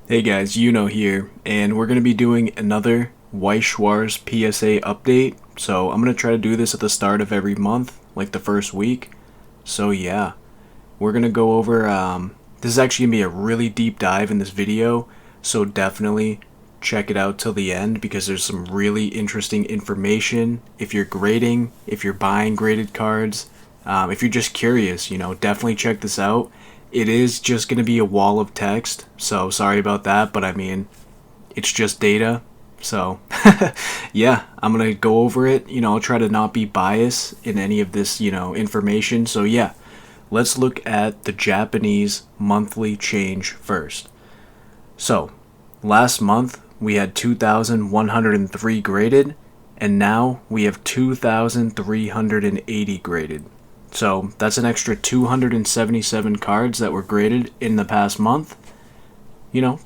Hey guys, here, and we're going to be doing another Weiss Schwarz PSA update. So I'm going to try to do this at the start of every month, like the first week. So yeah, we're going to go over, this is actually going to be a really deep dive in this video, so definitely check it out till the end because there's some really interesting information. If you're grading, if you're buying graded cards, if you're just curious, definitely check this out. It is just going to be a wall of text, so sorry about that, but I mean, it's just data. So, yeah, I'm going to go over it. I'll try to not be biased in any of this, information. So, yeah, let's look at the Japanese monthly change first. So, last month we had 2,103 graded, and now we have 2,380 graded. So that's an extra 277 cards that were graded in the past month.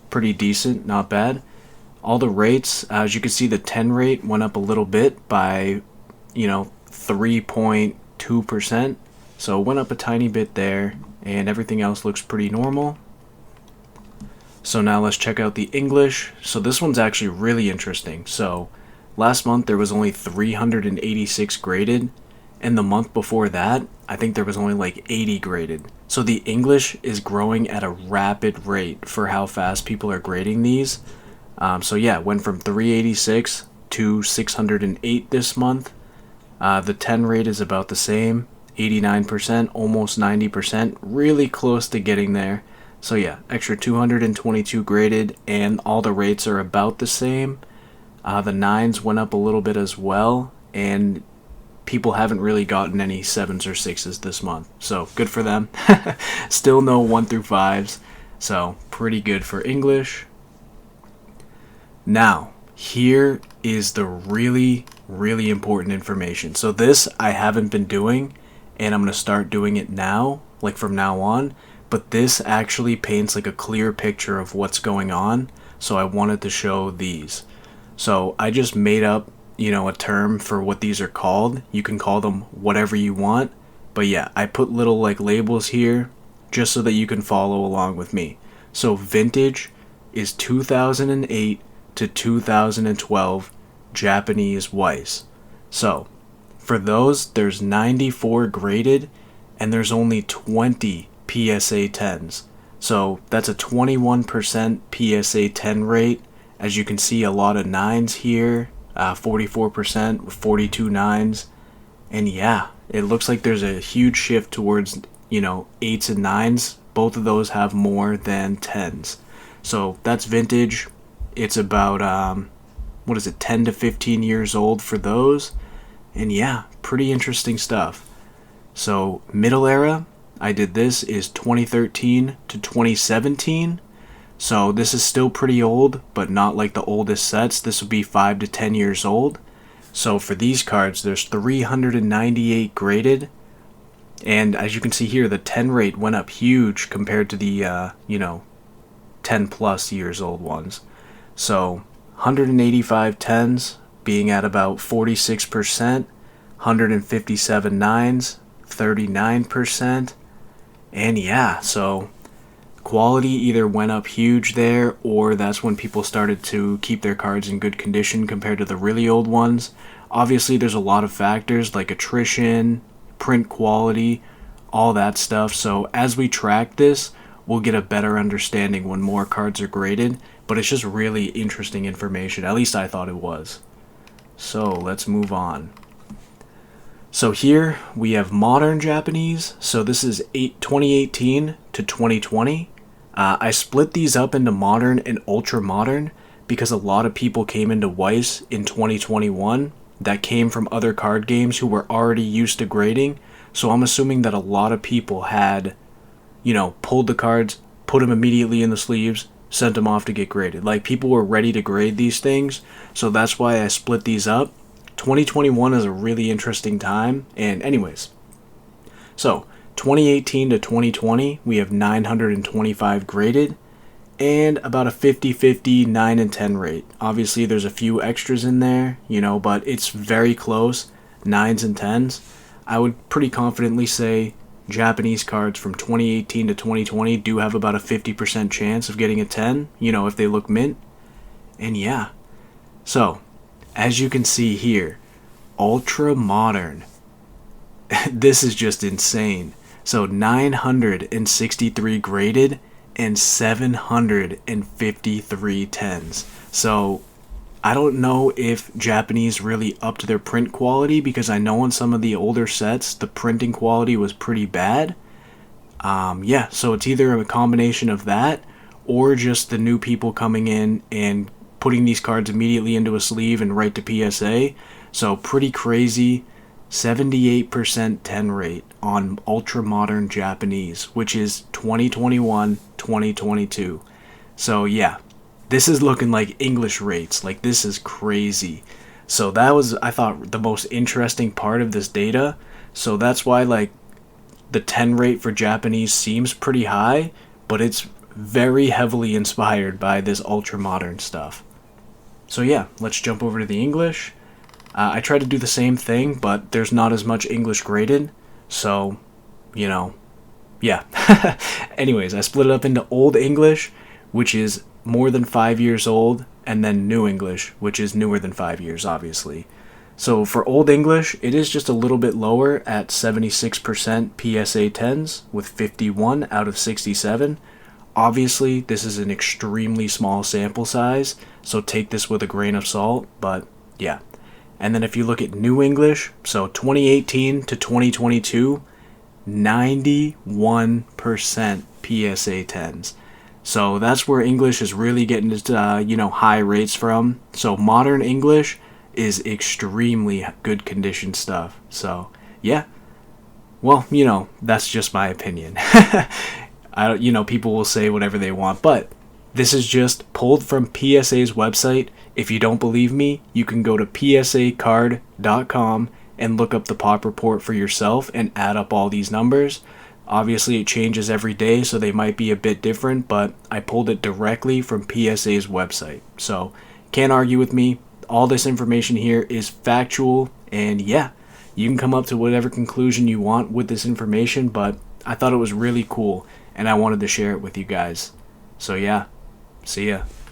Pretty decent, not bad. All the rates, as you can see, the 10 rate went up a little bit by, 3.2%. So it went up a tiny bit there, and everything else looks pretty normal. So now let's check out the English. So this one's actually really interesting. So last month there was only 386 graded, and the month before that, I think there was only like 80 graded. So the English is growing at a rapid rate for how fast people are grading these. So yeah, it went from 386 to 608 this month. The 10 rate is about the same, 89%, almost 90%, really close to getting there. So yeah, extra 222 graded, and all the rates are about the same. The 9s went up a little bit as well, and people haven't really gotten any 7s or 6s this month, so good for them. Still no 1 through 5s, so pretty good for English. Now, here is the really, really important information. So this I haven't been doing, and I'm going to start doing it now, like from now on, but this actually paints like a clear picture of what's going on, so I wanted to show these. So I just made up a term for what these are called. You can call them whatever you want, but yeah, I put little like labels here just so that you can follow along with me. So vintage is 2008 to 2012 Japanese Weiss. So for those, there's 94 graded, and there's only 20 PSA 10s. So that's a 21% PSA 10 rate. As you can see, a lot of 9s here, 44% with 42 9s. And yeah, it looks like there's a huge shift towards, 8s and 9s. Both of those have more than 10s. So that's vintage. It's about, 10 to 15 years old for those. And yeah, pretty interesting stuff. So middle era, I did this, is 2013 to 2017. So this is still pretty old, but not like the oldest sets. This would be 5 to 10 years old. So for these cards, there's 398 graded. And as you can see here, the 10 rate went up huge compared to the, 10 plus years old ones. So 185 10s being at about 46%, 157 9s, 39%. And yeah, so quality either went up huge there, or that's when people started to keep their cards in good condition compared to the really old ones. Obviously, there's a lot of factors like attrition, print quality, all that stuff. So as we track this, we'll get a better understanding when more cards are graded, but it's just really interesting information. At least I thought it was. So let's move on. So here we have modern Japanese. So this is 2018 to 2020. I split these up into modern and ultra modern because a lot of people came into Weiss in 2021 that came from other card games who were already used to grading. So I'm assuming that a lot of people had, pulled the cards, put them immediately in the sleeves, sent them off to get graded. Like, people were ready to grade these things, so that's why I split these up. 2021 is a really interesting time, and anyways. So, 2018 to 2020, we have 925 graded, and about a 50-50 9 and 10 rate. Obviously, there's a few extras in there, but it's very close, 9s and 10s. I would pretty confidently say Japanese cards from 2018 to 2020 do have about a 50% chance of getting a 10, if they look mint. And yeah. So, as you can see here, ultra modern. This is just insane. So 963 graded and 753 10s. So I don't know if Japanese really upped their print quality, because I know on some of the older sets the printing quality was pretty bad. Yeah, so it's either a combination of that or just the new people coming in and putting these cards immediately into a sleeve and right to PSA. So pretty crazy. 78% 10 rate on ultra modern Japanese, which is 2021, 2022. So yeah, this is looking like English rates. Like, this is crazy. So that was, I thought, the most interesting part of this data. So that's why, like, the 10 rate for Japanese seems pretty high, but it's very heavily inspired by this ultra modern stuff. So yeah, let's jump over to the English. I tried to do the same thing, but there's not as much English graded, so, yeah. Anyways, I split it up into Old English, which is more than 5 years old, and then New English, which is newer than 5 years, obviously. So for Old English, it is just a little bit lower at 76% PSA 10s, with 51 out of 67. Obviously, this is an extremely small sample size, so take this with a grain of salt, but yeah. And then if you look at New English, so 2018 to 2022, 91% PSA 10s. So that's where English is really getting its, high rates from. So modern English is extremely good condition stuff. So, yeah. Well, that's just my opinion. People will say whatever they want, but this is just pulled from PSA's website. If you don't believe me, you can go to psacard.com and look up the pop report for yourself and add up all these numbers. Obviously, it changes every day, so they might be a bit different, but I pulled it directly from PSA's website. So, can't argue with me. All this information here is factual, and yeah, you can come up to whatever conclusion you want with this information, but I thought it was really cool, and I wanted to share it with you guys. So yeah, see ya.